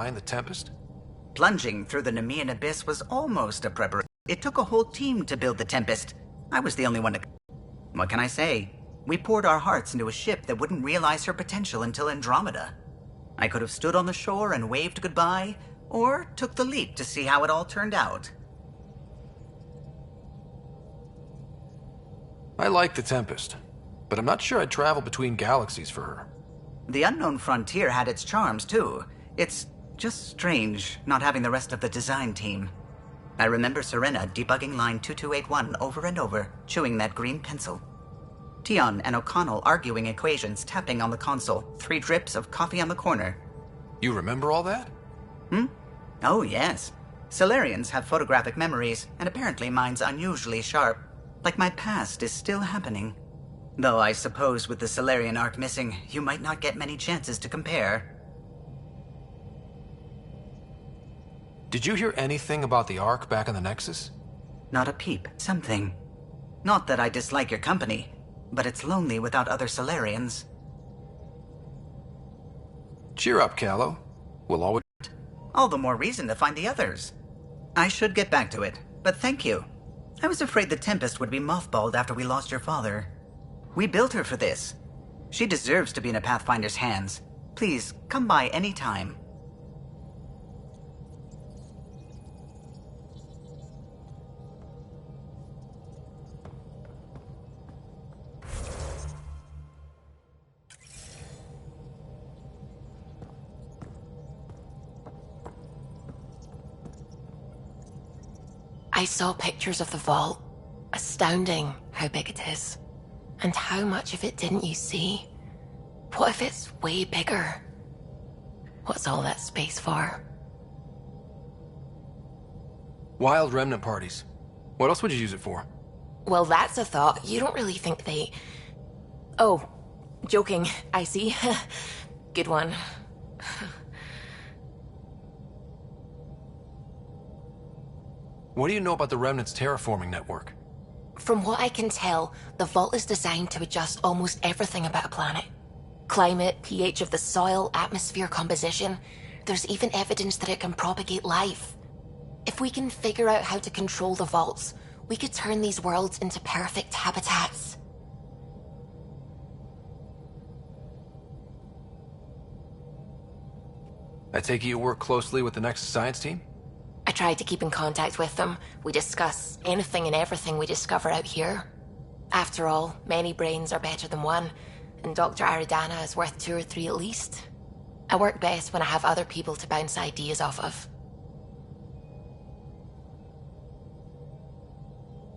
behind the Tempest? Plunging through the Nemean abyss was almost a preparation. It took a whole team to build the Tempest. I was the only one to... What can I say? We poured our hearts into a ship that wouldn't realize her potential until Andromeda. I could have stood on the shore and waved goodbye, or took the leap to see how it all turned out. I like the Tempest, but I'm not sure I'd travel between galaxies for her. The unknown frontier had its charms, too. It's just strange not having the rest of the design team. I remember Serena debugging line 2281 over and over, chewing that green pencil. Tion and O'Connell arguing equations, tapping on the console, 3 drips of coffee on the corner. You remember all that? Oh, yes. Solarians have photographic memories, and apparently mine's unusually sharp. Like my past is still happening. Though I suppose with the Solarian arc missing, you might not get many chances to compare. Did you hear anything about the Ark back in the Nexus? Not a peep. Something. Not that I dislike your company, but it's lonely without other Solarians. Cheer up, Callow. We'll always... All the more reason to find the others. I should get back to it, but thank you. I was afraid the Tempest would be mothballed after we lost your father. We built her for this. She deserves to be in a Pathfinder's hands. Please, come by any time. I saw pictures of the vault. Astounding how big it is. And how much of it didn't you see? What if it's way bigger? What's all that space for? Wild remnant parties. What else would you use it for? Well, that's a thought. You don't really think they... Oh, joking. I see. Good one. What do you know about the Remnant's terraforming network? From what I can tell, the vault is designed to adjust almost everything about a planet. Climate, pH of the soil, atmosphere composition. There's even evidence that it can propagate life. If we can figure out how to control the vaults, we could turn these worlds into perfect habitats. I take it you work closely with the Nexus science team? I tried to keep in contact with them. We discuss anything and everything we discover out here. After all, many brains are better than one, and Dr. Aridana is worth 2 or 3 at least. I work best when I have other people to bounce ideas off of.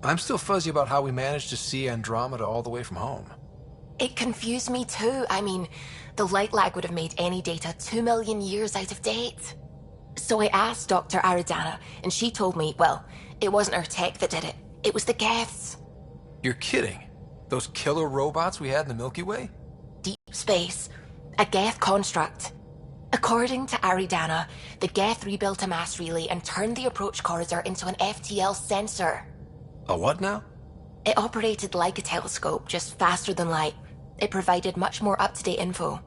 I'm still fuzzy about how we managed to see Andromeda all the way from home. It confused me too. I mean, the light lag would have made any data 2 million years out of date. So I asked Dr. Aridana, and she told me, well, it wasn't her tech that did it. It was the Geths. You're kidding? Those killer robots we had in the Milky Way? Deep space. A Geth construct. According to Aridana, the Geth rebuilt a mass relay and turned the approach corridor into an FTL sensor. A what now? It operated like a telescope, just faster than light. It provided much more up-to-date info.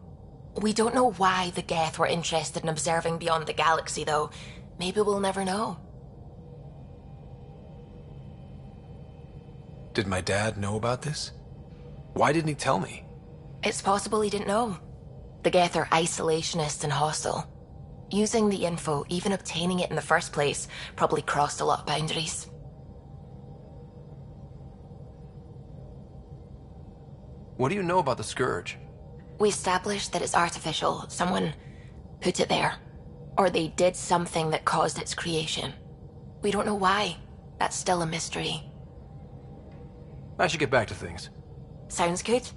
We don't know why the Geth were interested in observing beyond the galaxy, though. Maybe we'll never know. Did my dad know about this? Why didn't he tell me? It's possible he didn't know. The Geth are isolationist and hostile. Using the info, even obtaining it in the first place, probably crossed a lot of boundaries. What do you know about the Scourge? We established that it's artificial. Someone put it there. Or they did something that caused its creation. We don't know why. That's still a mystery. I should get back to things. Sounds good.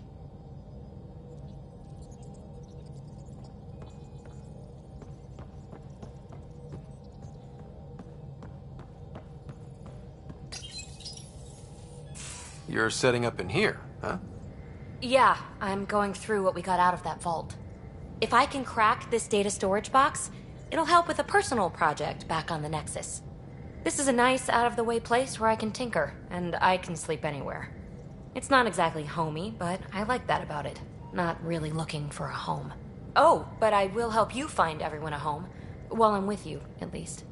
You're setting up in here, huh? Yeah, I'm going through what we got out of that vault. If I can crack this data storage box, it'll help with a personal project back on the Nexus. This is a nice, out-of-the-way place where I can tinker, and I can sleep anywhere. It's not exactly homey, but I like that about it. Not really looking for a home. Oh, but I will help you find everyone a home. While I'm with you, at least.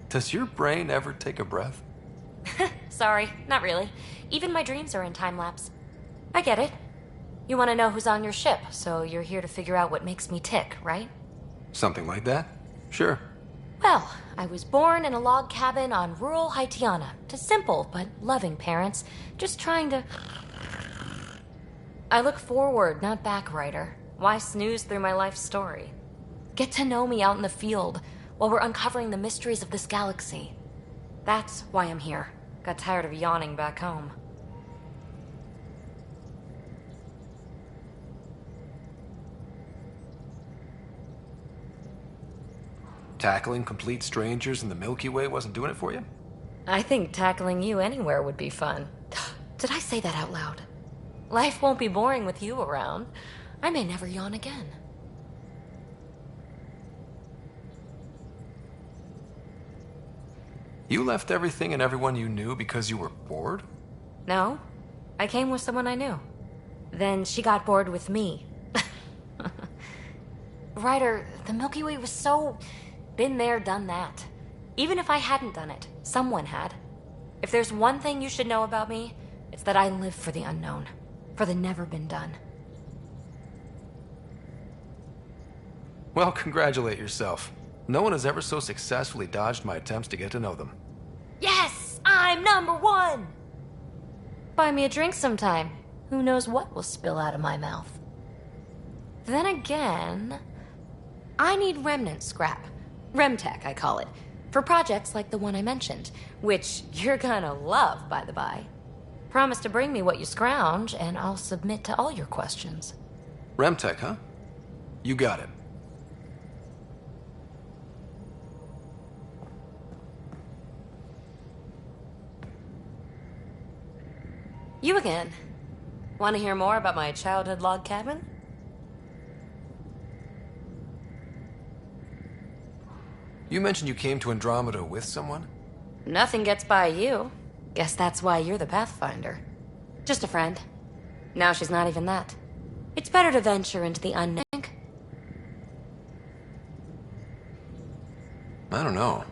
Does your brain ever take a breath? Sorry, not really. Even my dreams are in time-lapse. I get it. You want to know who's on your ship, so you're here to figure out what makes me tick, right? Something like that? Sure. Well, I was born in a log cabin on rural Haitiana to simple but loving parents, just trying to... I look forward, not back, Ryder. Why snooze through my life story? Get to know me out in the field while we're uncovering the mysteries of this galaxy. That's why I'm here. Got tired of yawning back home. Tackling complete strangers in the Milky Way wasn't doing it for you? I think tackling you anywhere would be fun. Did I say that out loud? Life won't be boring with you around. I may never yawn again. You left everything and everyone you knew because you were bored? No, I came with someone I knew. Then she got bored with me. Ryder, the Milky Way was so... been there, done that. Even if I hadn't done it, someone had. If there's one thing you should know about me, it's that I live for the unknown. For the never been done. Well, congratulate yourself. No one has ever so successfully dodged my attempts to get to know them. Yes! I'm #1! Buy me a drink sometime. Who knows what will spill out of my mouth. Then again... I need remnant scrap. Remtech, I call it. For projects like the one I mentioned. Which you're gonna love, by the by. Promise to bring me what you scrounge, and I'll submit to all your questions. Remtech, huh? You got it. You again. Want to hear more about my childhood log cabin? You mentioned you came to Andromeda with someone? Nothing gets by you. Guess that's why you're the Pathfinder. Just a friend. Now she's not even that. It's better to venture into the unknown. I don't know.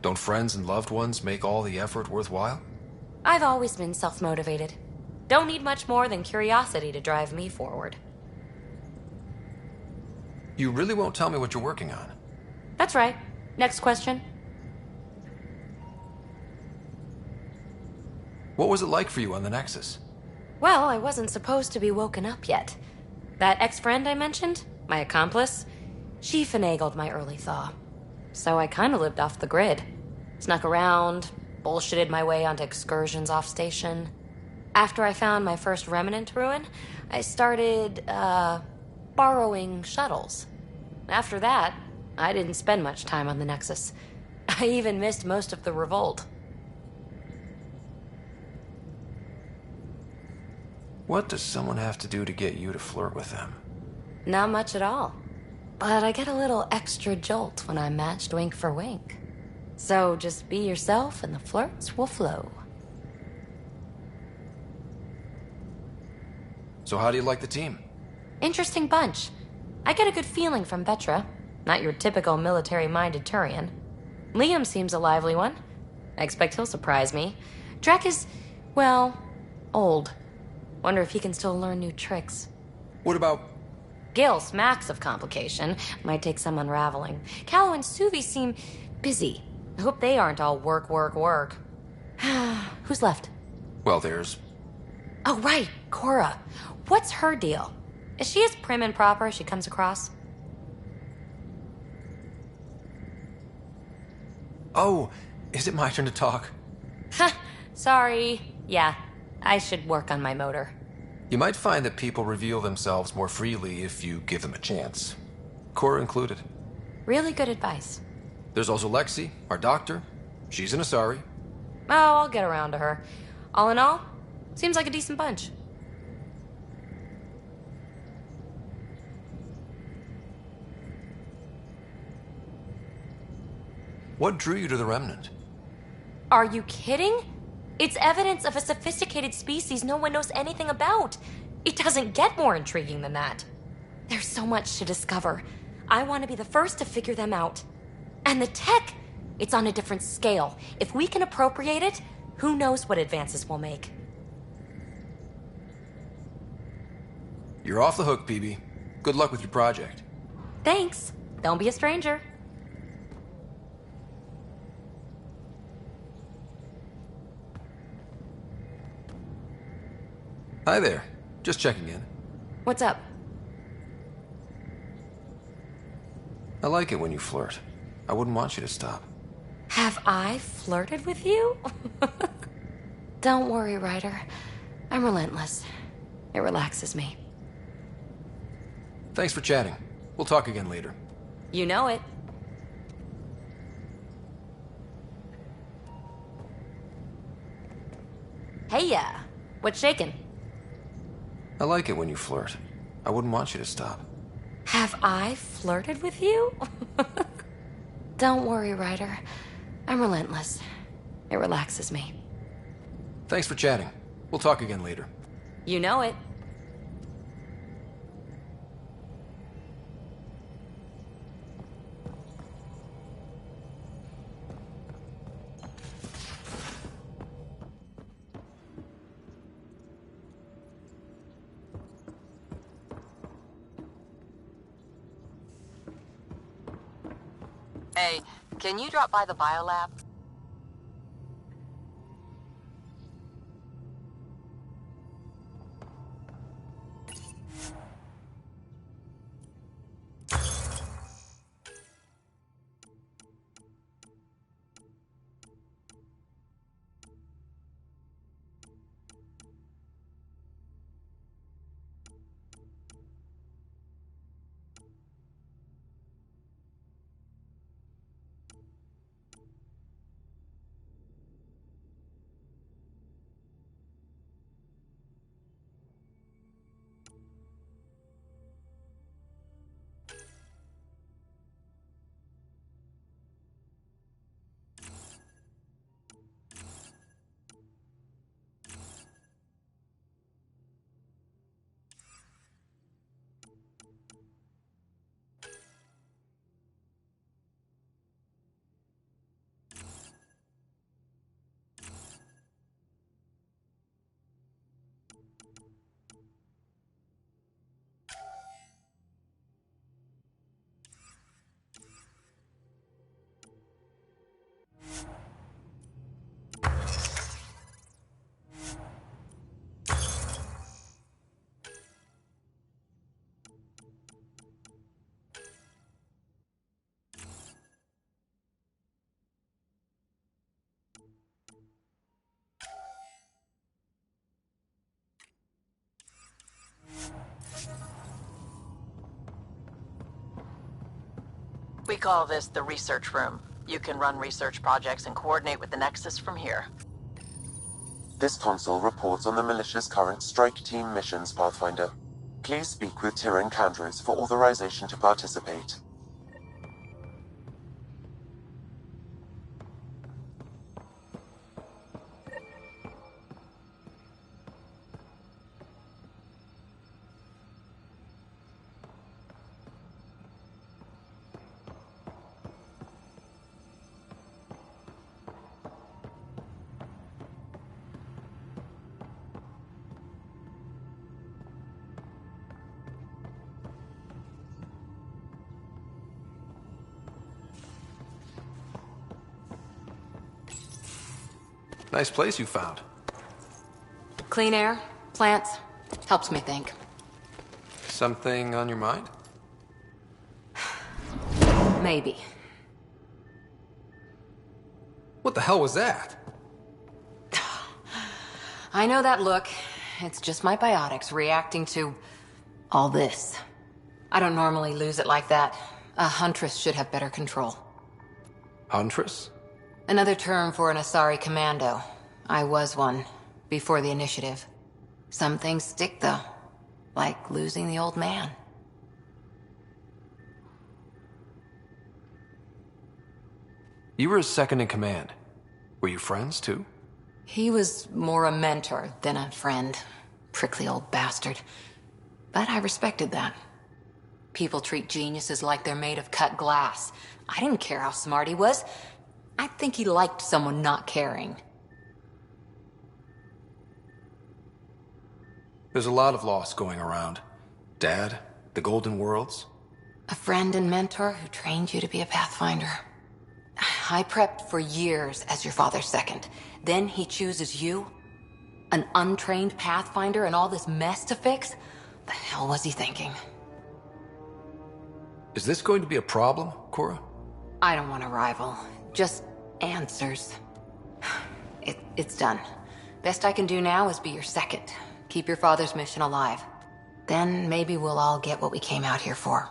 Don't friends and loved ones make all the effort worthwhile? I've always been self-motivated. Don't need much more than curiosity to drive me forward. You really won't tell me what you're working on? That's right. Next question. What was it like for you on the Nexus? Well, I wasn't supposed to be woken up yet. That ex-friend I mentioned, my accomplice, she finagled my early thaw. So I kind of lived off the grid. Snuck around, bullshitted my way onto excursions off station. After I found my first remnant ruin, I started, borrowing shuttles. After that, I didn't spend much time on the Nexus. I even missed most of the revolt. What does someone have to do to get you to flirt with them? Not much at all. But I get a little extra jolt when I'm matched wink for wink. So just be yourself and the flirts will flow. So how do you like the team? Interesting bunch. I get a good feeling from Vetra. Not your typical military-minded Turian. Liam seems a lively one. I expect he'll surprise me. Drek is, well, old. Wonder if he can still learn new tricks. What about... Gil smacks of complication. Might take some unraveling. Callow and Suvi seem busy. I hope they aren't all work, work, work. Who's left? Well, there's... Oh, right, Cora. What's her deal? Is she as prim and proper as she comes across? Oh, is it my turn to talk? Ha, sorry. Yeah, I should work on my motor. You might find that people reveal themselves more freely if you give them a chance. Cora included. Really good advice. There's also Lexi, our doctor. She's an Asari. Oh, I'll get around to her. All in all, seems like a decent bunch. What drew you to the Remnant? Are you kidding? It's evidence of a sophisticated species no one knows anything about. It doesn't get more intriguing than that. There's so much to discover. I want to be the first to figure them out. And the tech, it's on a different scale. If we can appropriate it, who knows what advances we'll make. You're off the hook, PB. Good luck with your project. Thanks. Don't be a stranger. Hi there. Just checking in. What's up? I like it when you flirt. I wouldn't want you to stop. Have I flirted with you? Don't worry, Ryder. I'm relentless. It relaxes me. Thanks for chatting. We'll talk again later. You know it. Hey, yeah. What's shaking? I like it when you flirt. I wouldn't want you to stop. Have I flirted with you? Don't worry, Ryder. I'm relentless. It relaxes me. Thanks for chatting. We'll talk again later. You know it. Hey, can you drop by the biolab? We call this the research room. You can run research projects and coordinate with the Nexus from here. This console reports on the militia's current strike team missions, Pathfinder. Please speak with Tyrion Candros for authorization to participate. Nice place you found. Clean air, plants, helps me think. Something on your mind? Maybe. What the hell was that? I know that look. It's just my biotics reacting to all this. I don't normally lose it like that. A huntress should have better control. Huntress? Another term for an Asari commando. I was one, before the initiative. Some things stick, though. Like losing the old man. You were his second in command. Were you friends, too? He was more a mentor than a friend. Prickly old bastard. But I respected that. People treat geniuses like they're made of cut glass. I didn't care how smart he was. I think he liked someone not caring. There's a lot of loss going around. Dad, the Golden Worlds. A friend and mentor who trained you to be a Pathfinder. I prepped for years as your father's second. Then he chooses you? An untrained Pathfinder and all this mess to fix? The hell was he thinking? Is this going to be a problem, Cora? I don't want a rival. Just answers. It's done. Best I can do now is be your second. Keep your father's mission alive. Then maybe we'll all get what we came out here for.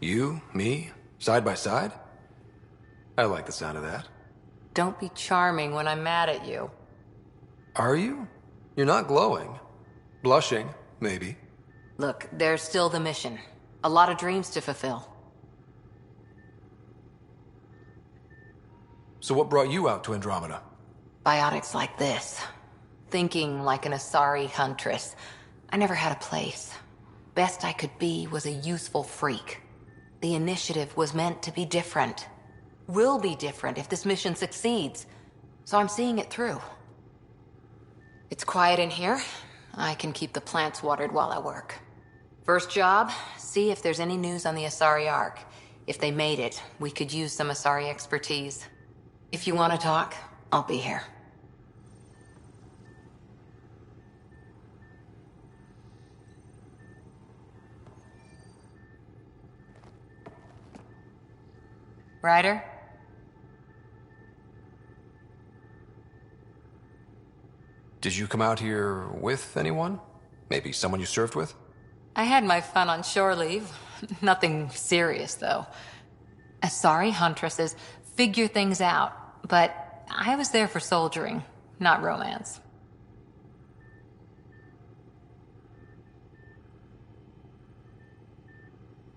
You, me, side by side? I like the sound of that. Don't be charming when I'm mad at you. Are you? You're not glowing. Blushing, maybe. Look, there's still the mission. A lot of dreams to fulfill. So what brought you out to Andromeda? Biotics like this. Thinking like an Asari huntress. I never had a place. Best I could be was a useful freak. The initiative was meant to be different. Will be different if this mission succeeds. So I'm seeing it through. It's quiet in here. I can keep the plants watered while I work. First job, see if there's any news on the Asari Ark. If they made it, we could use some Asari expertise. If you want to talk, I'll be here. Ryder? Did you come out here with anyone? Maybe someone you served with? I had my fun on shore leave. Nothing serious, though. Asari huntresses figure things out, but I was there for soldiering, not romance.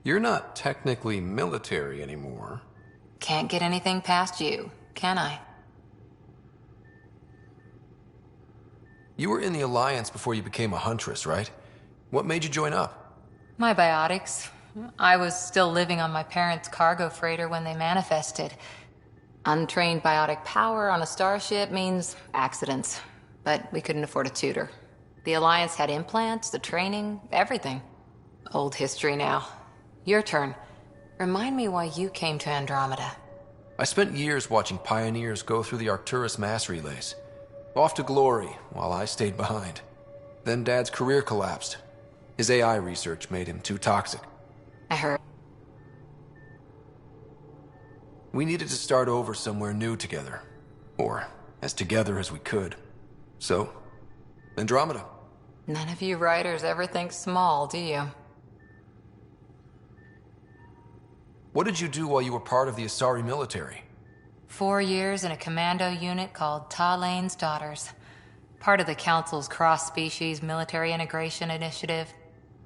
You're not technically military anymore. Can't get anything past you, can I? You were in the Alliance before you became a huntress, right? What made you join up? My biotics. I was still living on my parents' cargo freighter when they manifested. Untrained biotic power on a starship means accidents. But we couldn't afford a tutor. The Alliance had implants, the training, everything. Old history now. Your turn. Remind me why you came to Andromeda. I spent years watching pioneers go through the Arcturus mass relays. Off to glory, while I stayed behind. Then Dad's career collapsed. His AI research made him too toxic. I heard. We needed to start over somewhere new together. Or as together as we could. So, Andromeda. None of you writers ever think small, do you? What did you do while you were part of the Asari military? 4 years in a commando unit called Ta Lane's Daughters. Part of the Council's cross-species military integration initiative.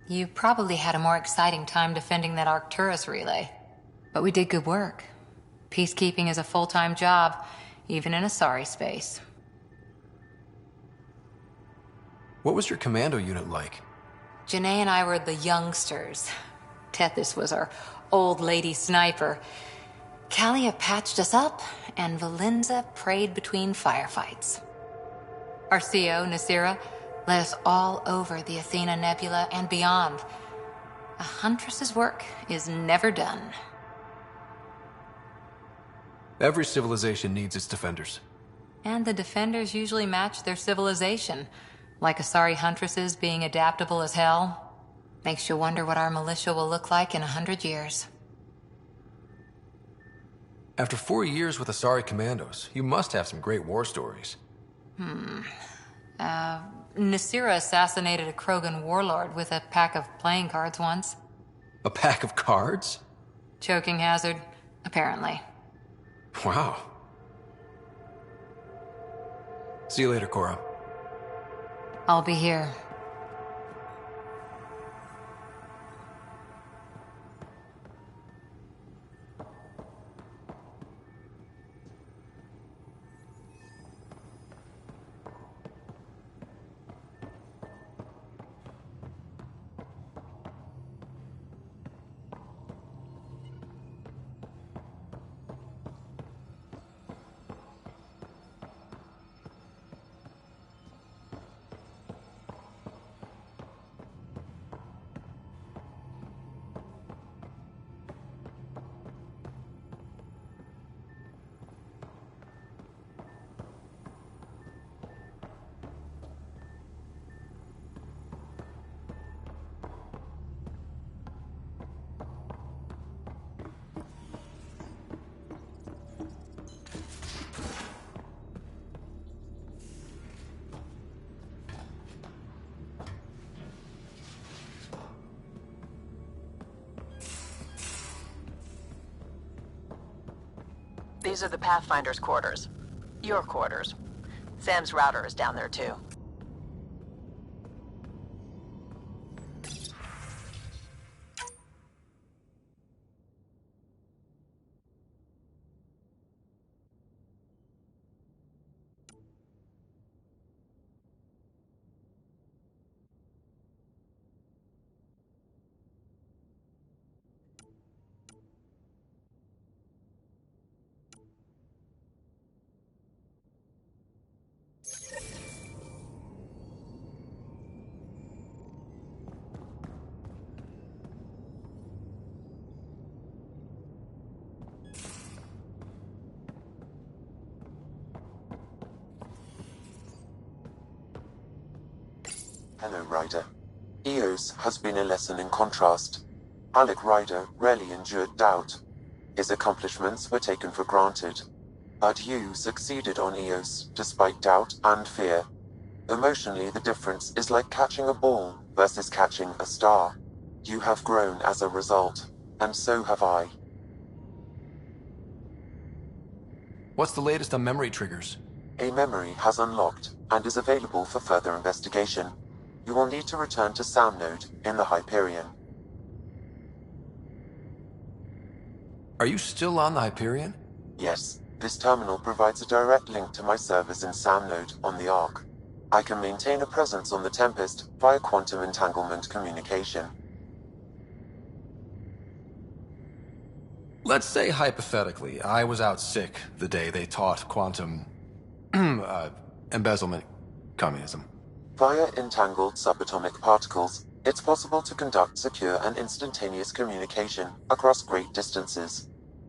You probably had a more exciting time defending that Arcturus relay. But we did good work. Peacekeeping is a full-time job, even in Asari space. What was your commando unit like? Janae and I were the youngsters. Tethys was our old lady sniper. Kalia patched us up, and Valenza prayed between firefights. Our CO, Nasira, led us all over the Athena Nebula and beyond. A huntress's work is never done. Every civilization needs its defenders. And the defenders usually match their civilization, like Asari huntresses being adaptable as hell. Makes you wonder what our militia will look like in 100 years. After 4 years with Asari commandos, you must have some great war stories. Nasira assassinated a Krogan warlord with a pack of playing cards once. A pack of cards? Choking hazard, apparently. Wow. See you later, Cora. I'll be here. These are the Pathfinder's quarters. Your quarters. Sam's router is down there too. Hello, Ryder. EOS has been a lesson in contrast. Alec Ryder rarely endured doubt. His accomplishments were taken for granted. But you succeeded on EOS, despite doubt and fear. Emotionally, the difference is like catching a ball versus catching a star. You have grown as a result, and so have I. What's the latest on memory triggers? A memory has unlocked, and is available for further investigation. You will need to return to Sound Node in the Hyperion. Are you still on the Hyperion? Yes, this terminal provides a direct link to my servers in Sound Node on the Ark. I can maintain a presence on the Tempest via quantum entanglement communication. Let's say hypothetically, I was out sick the day they taught quantum embezzlement communism. Via entangled subatomic particles, it's possible to conduct secure and instantaneous communication across great distances.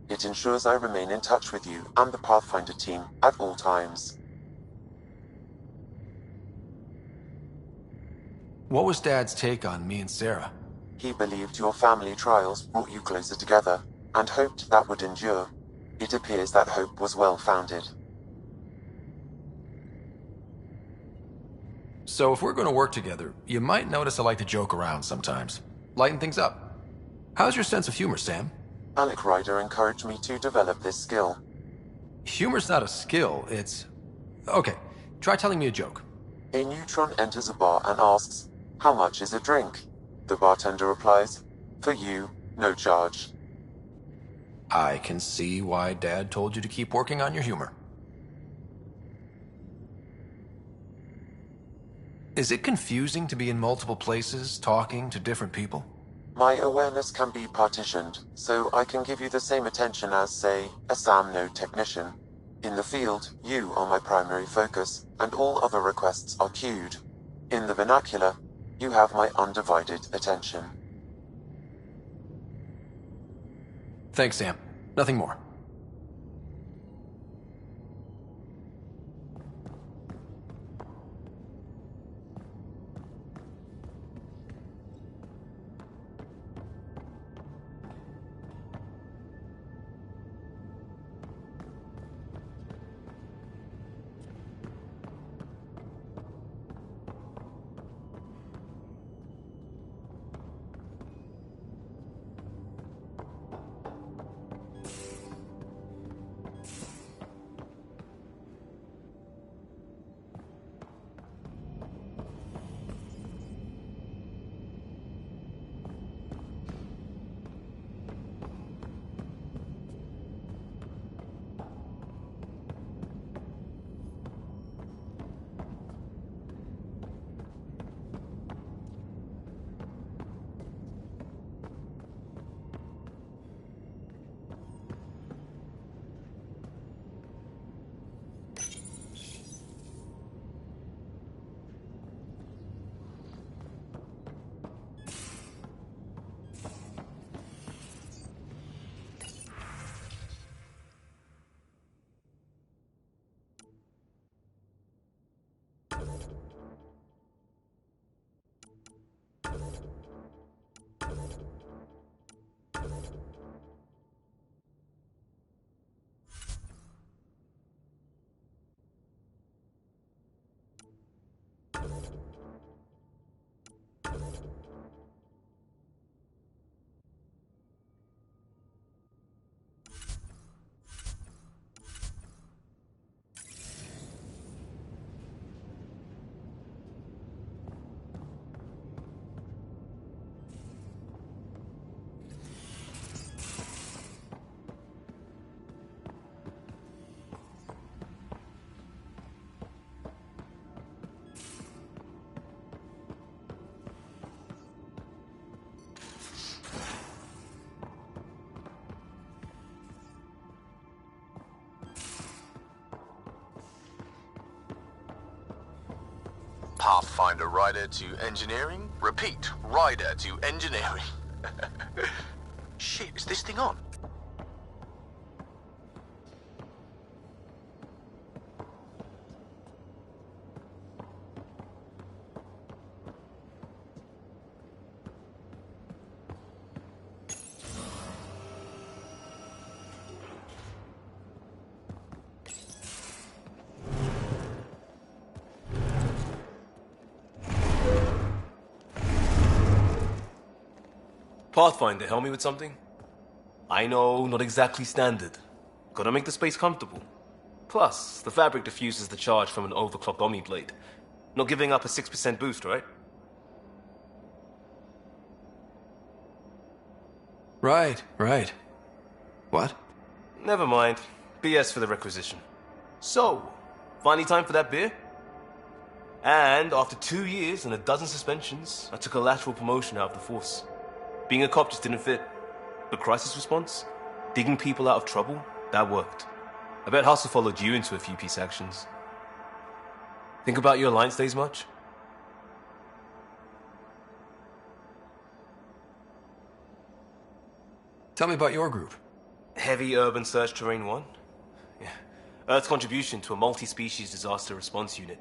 It ensures I remain in touch with you and the Pathfinder team at all times. What was Dad's take on me and Sarah? He believed your family trials brought you closer together, and hoped that would endure. It appears that hope was well-founded. So if we're going to work together, you might notice I like to joke around sometimes. Lighten things up. How's your sense of humor, Sam? Alec Ryder encouraged me to develop this skill. Humor's not a skill, it's... Okay, try telling me a joke. A neutron enters a bar and asks, "How much is a drink?" The bartender replies, "For you, no charge." I can see why Dad told you to keep working on your humor. Is it confusing to be in multiple places, talking to different people? My awareness can be partitioned, so I can give you the same attention as, say, a SAM node technician. In the field, you are my primary focus, and all other requests are queued. In the vernacular, you have my undivided attention. Thanks, Sam. Nothing more. Pathfinder rider to engineering. Repeat, rider to engineering. Shit, is this thing on? Pathfinder, help me with something? I know, not exactly standard. Gotta make the space comfortable. Plus, the fabric diffuses the charge from an overclocked Omni blade. Not giving up a 6% boost, right? Right. What? Never mind. BS for the requisition. So, finally time for that beer? And after 2 years and a dozen suspensions, I took a lateral promotion out of the force. Being a cop just didn't fit. But crisis response? Digging people out of trouble? That worked. I bet Hustle followed you into a few peace actions. Think about your Alliance days much? Tell me about your group. Heavy Urban Search Terrain 1? Yeah. Earth's contribution to a multi-species disaster response unit.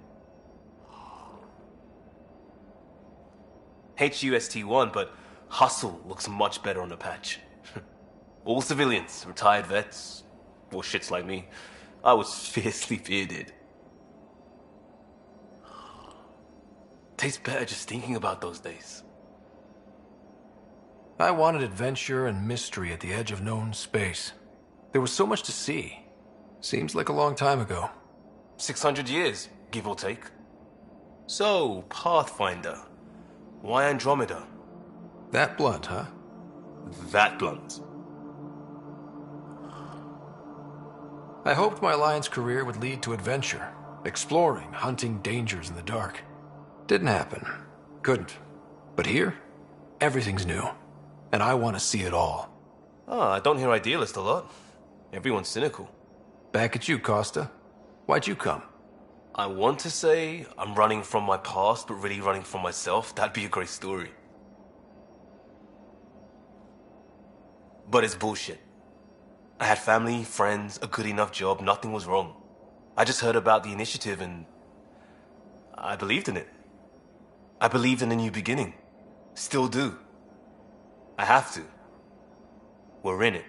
HUST-1, but Hustle looks much better on the patch. All civilians, retired vets, or shits like me. I was fiercely bearded. Tastes better just thinking about those days. I wanted adventure and mystery at the edge of known space. There was so much to see. Seems like a long time ago. 600 years, give or take. So, Pathfinder. Why Andromeda? That blunt, huh? That blunt. I hoped my Alliance career would lead to adventure, exploring, hunting dangers in the dark. Didn't happen. Couldn't. But here, everything's new. And I want to see it all. I don't hear idealist a lot. Everyone's cynical. Back at you, Costa. Why'd you come? I want to say I'm running from my past, but really running from myself. That'd be a great story. But it's bullshit. I had family, friends, a good enough job, nothing was wrong. I just heard about the initiative and I believed in it. I believed in a new beginning. Still do. I have to. We're in it.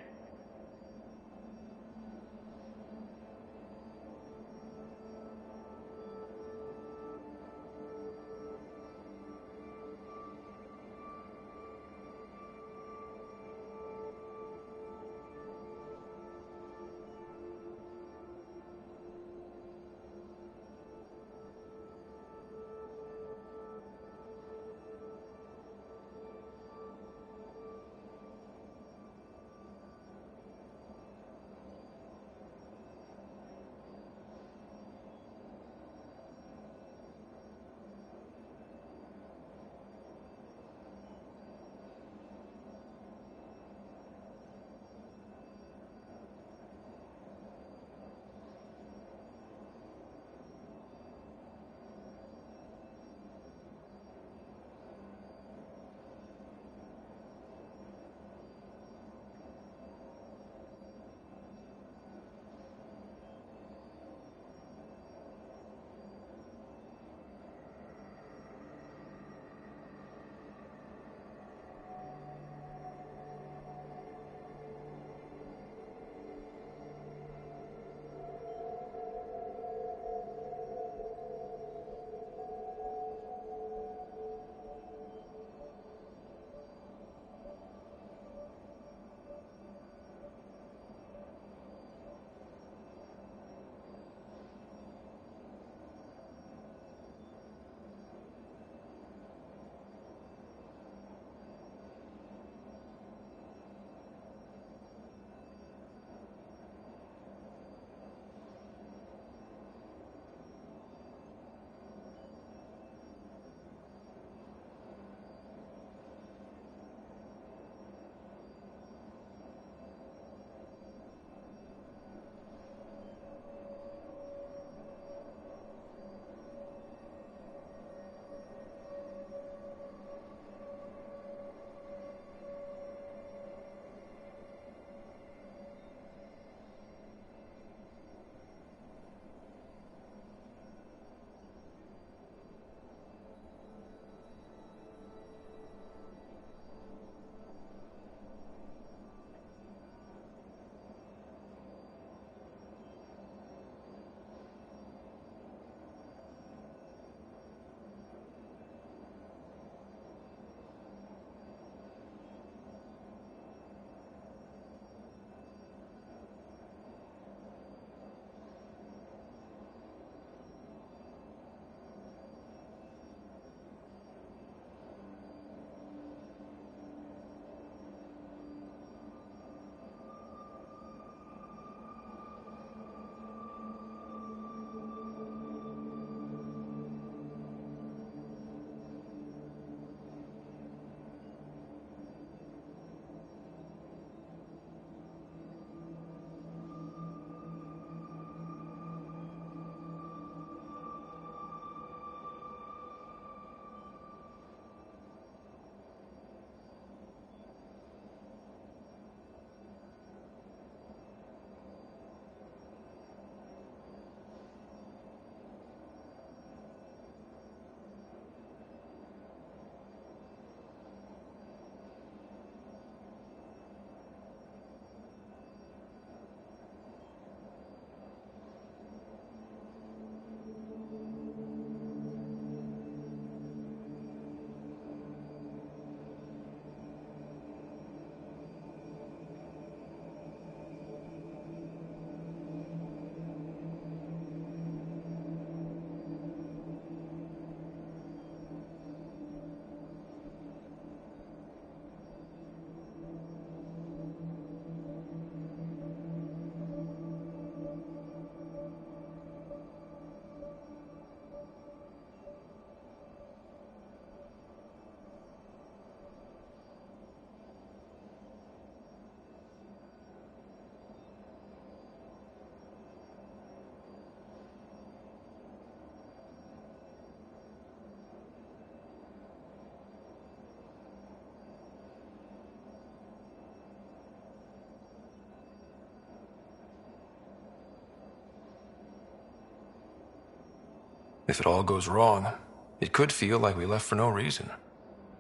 If it all goes wrong, it could feel like we left for no reason.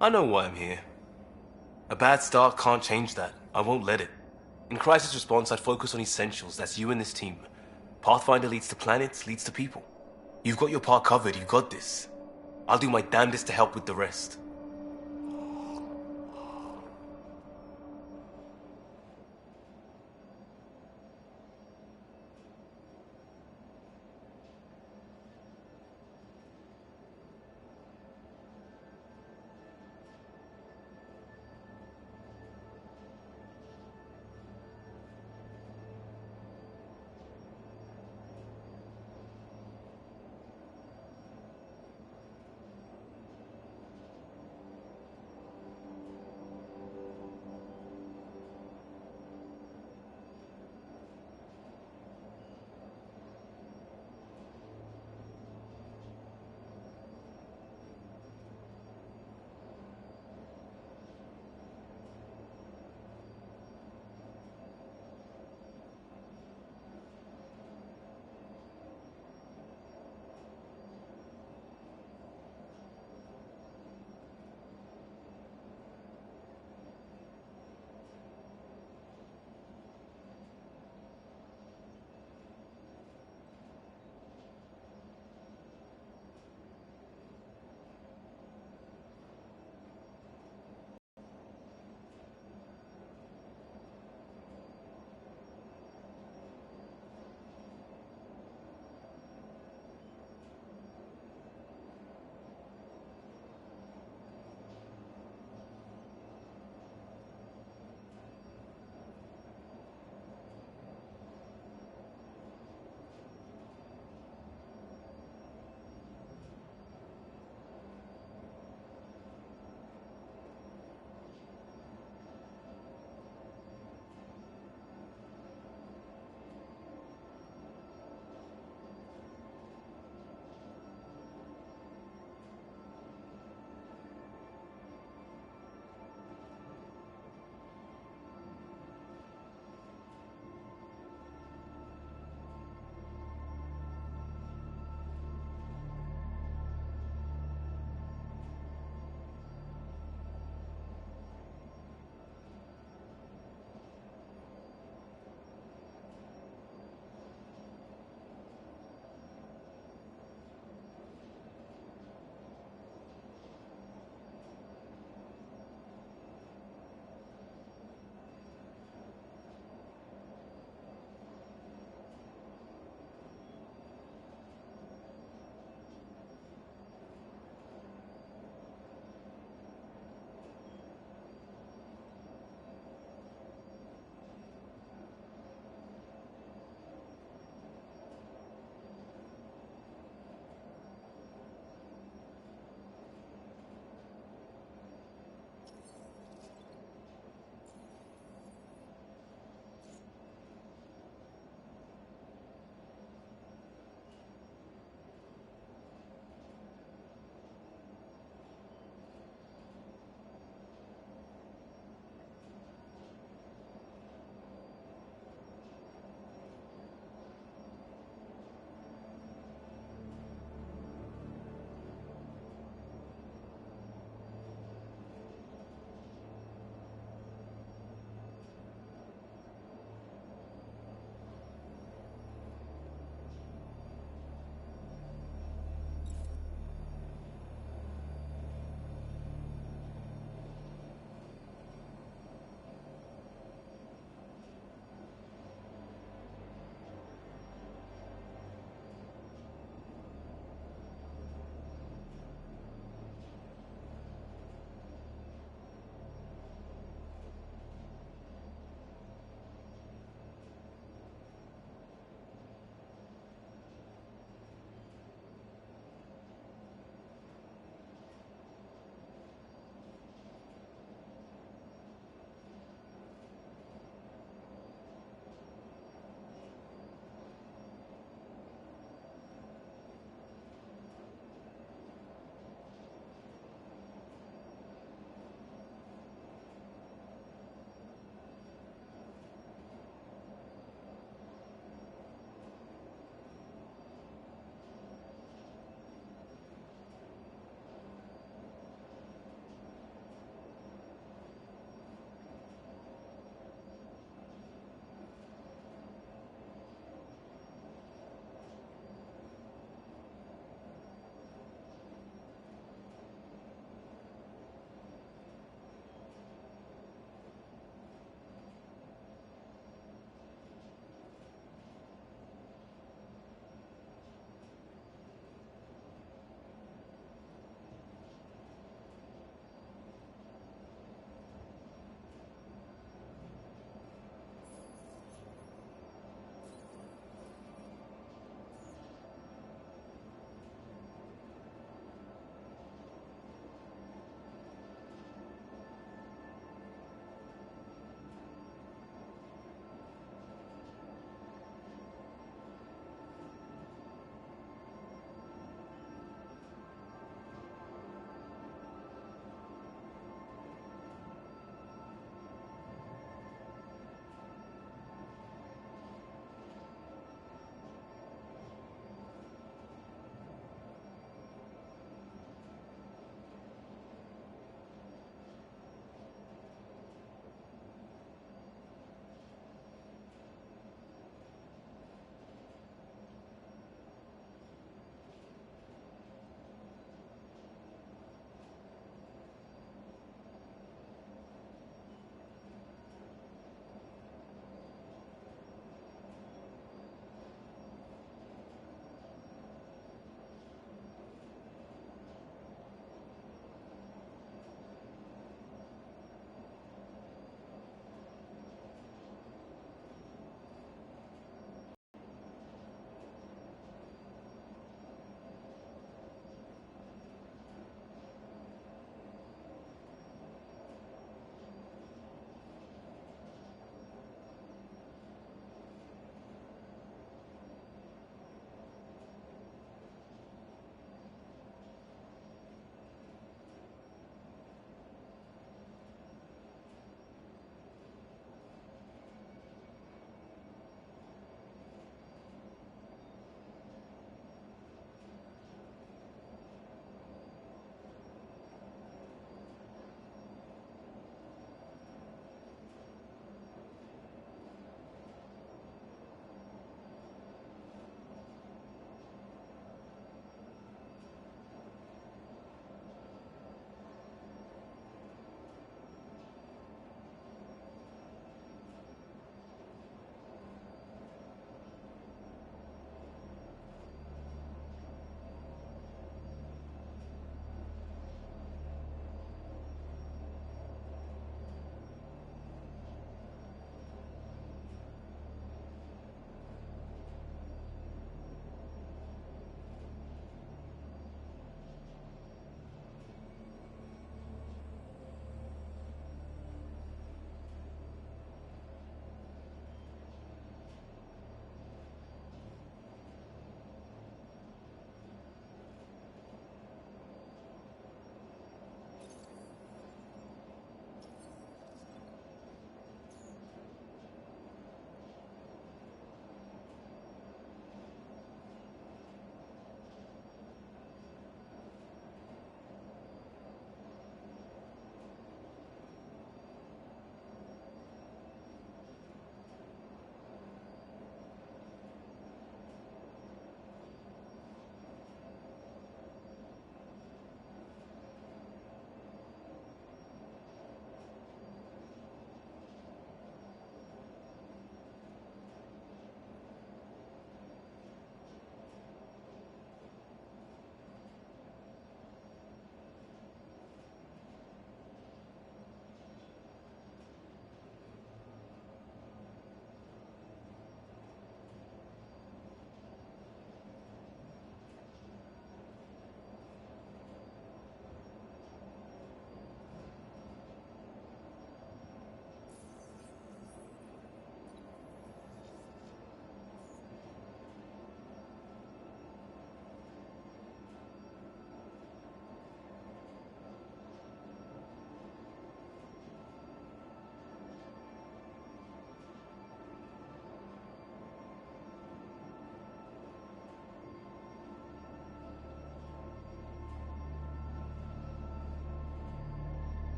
I know why I'm here. A bad start can't change that. I won't let it. In crisis response, I'd focus on essentials. That's you and this team. Pathfinder leads to planets, leads to people. You've got your part covered. You got this. I'll do my damnedest to help with the rest.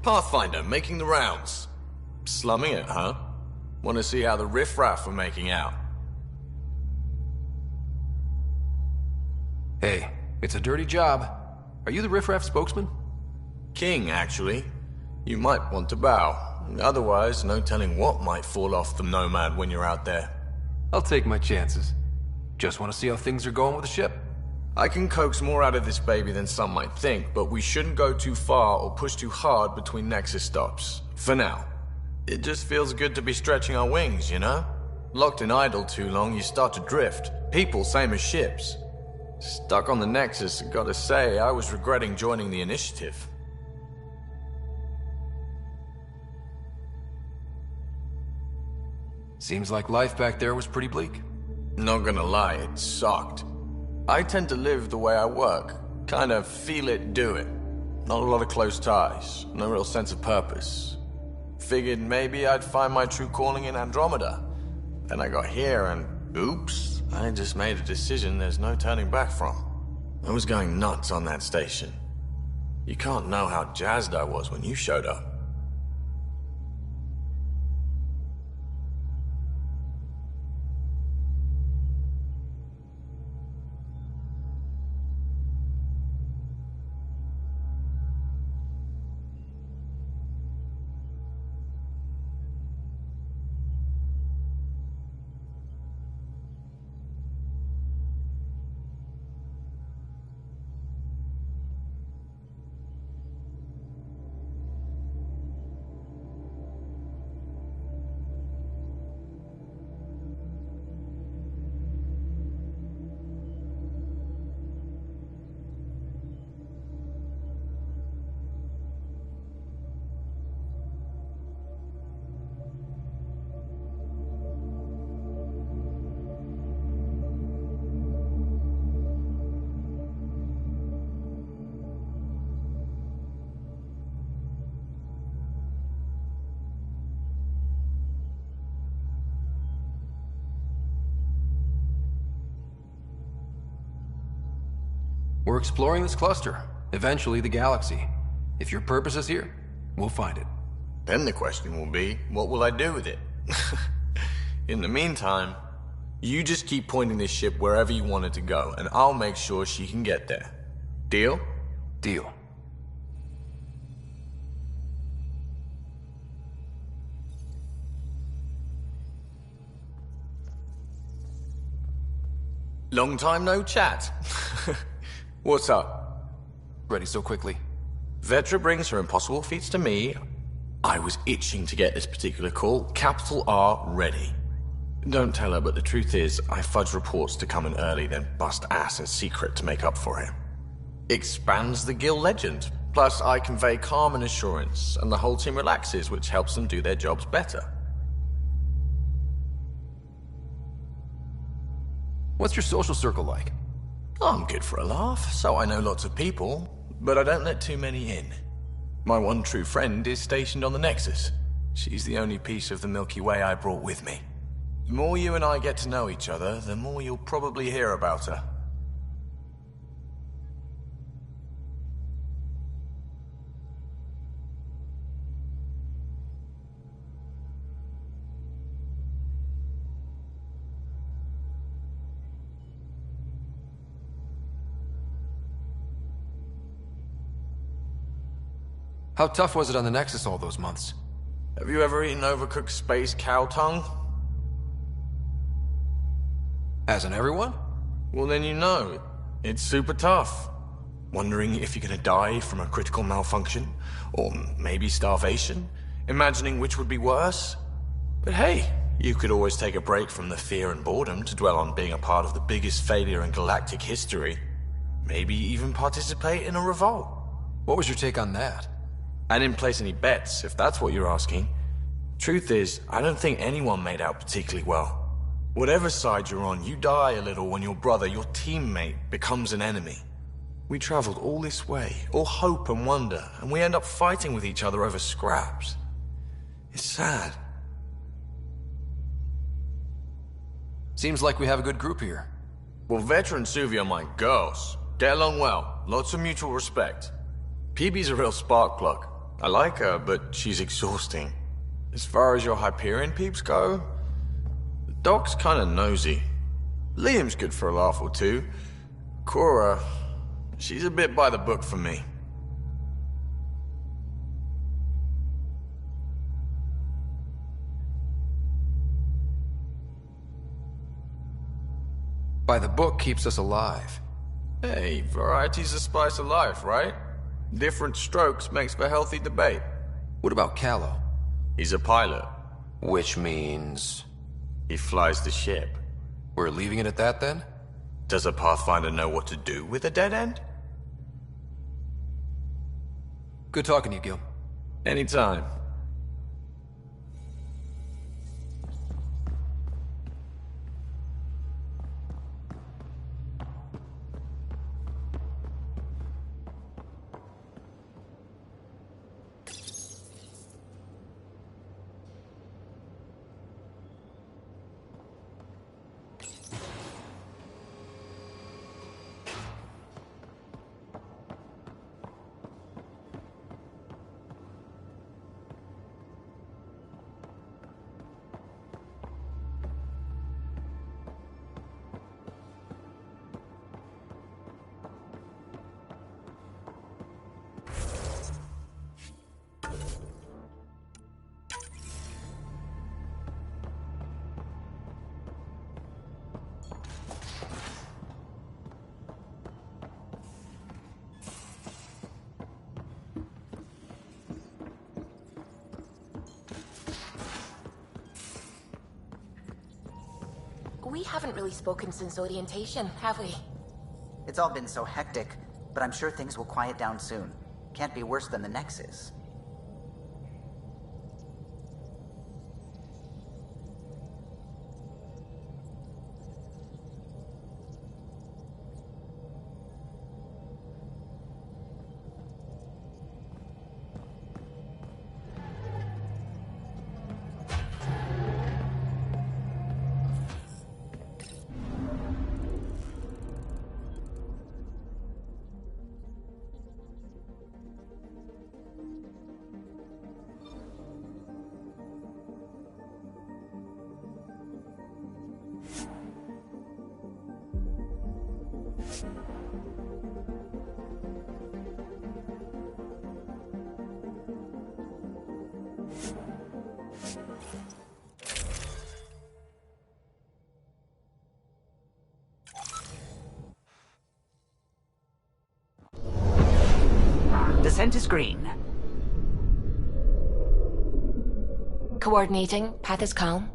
Pathfinder, making the rounds. Slumming it, huh? Want to see how the riffraff are making out? Hey, it's a dirty job. Are you the riffraff spokesman? King, actually. You might want to bow. Otherwise, no telling what might fall off the Nomad when you're out there. I'll take my chances. Just want to see how things are going with the ship. I can coax more out of this baby than some might think, but we shouldn't go too far or push too hard between Nexus stops. For now. It just feels good to be stretching our wings, you know? Locked in idle too long, you start to drift. People, same as ships. Stuck on the Nexus, gotta say, I was regretting joining the Initiative. Seems like life back there was pretty bleak. Not gonna lie, it sucked. I tend to live the way I work. Kind of feel it, do it. Not a lot of close ties, no real sense of purpose. Figured maybe I'd find my true calling in Andromeda. Then I got here and, oops, I just made a decision there's no turning back from. I was going nuts on that station. You can't know how jazzed I was when you showed up. We're exploring this cluster, eventually the galaxy. If your purpose is here, we'll find it. Then the question will be, what will I do with it? In the meantime, you just keep pointing this ship wherever you want it to go, and I'll make sure she can get there. Deal? Deal. Long time no chat. What's up? Ready so quickly? Vetra brings her impossible feats to me. I was itching to get this particular call. Capital R ready. Don't tell her, but the truth is, I fudge reports to come in early, then bust ass in secret to make up for it. Expands the guild legend. Plus, I convey calm and assurance, and the whole team relaxes, which helps them do their jobs better. What's your social circle like? I'm good for a laugh, so I know lots of people, but I don't let too many in. My one true friend is stationed on the Nexus. She's the only piece of the Milky Way I brought with me. The more you and I get to know each other, the more you'll probably hear about her. How tough was it on the Nexus all those months? Have you ever eaten overcooked space cow tongue? Hasn't everyone? Well, then you know. It's super tough. Wondering if you're gonna die from a critical malfunction, or maybe starvation, imagining which would be worse. But hey, you could always take a break from the fear and boredom to dwell on being a part of the biggest failure in galactic history. Maybe even participate in a revolt. What was your take on that? I didn't place any bets, if that's what you're asking. Truth is, I don't think anyone made out particularly well. Whatever side you're on, you die a little when your brother, your teammate, becomes an enemy. We traveled all this way, all hope and wonder, and we end up fighting with each other over scraps. It's sad. Seems like we have a good group here. Well, Vetra and Suvi are my girls. Get along well, lots of mutual respect. PB's a real spark plug. I like her, but she's exhausting. As far as your Hyperion peeps go, the doc's kinda nosy. Liam's good for a laugh or two. Cora, she's a bit by the book for me. By the book keeps us alive. Hey, variety's the spice of life, right? Different strokes makes for healthy debate. What about Callow? He's a pilot. Which means... He flies the ship. we're leaving it at that then? Does a Pathfinder know what to do with a dead end? Good talking to you, Gil. Anytime. We haven't really spoken since orientation, have we? It's all been so hectic, but I'm sure things will quiet down soon. Can't be worse than the Nexus. Descent is green. Coordinating. Path is calm.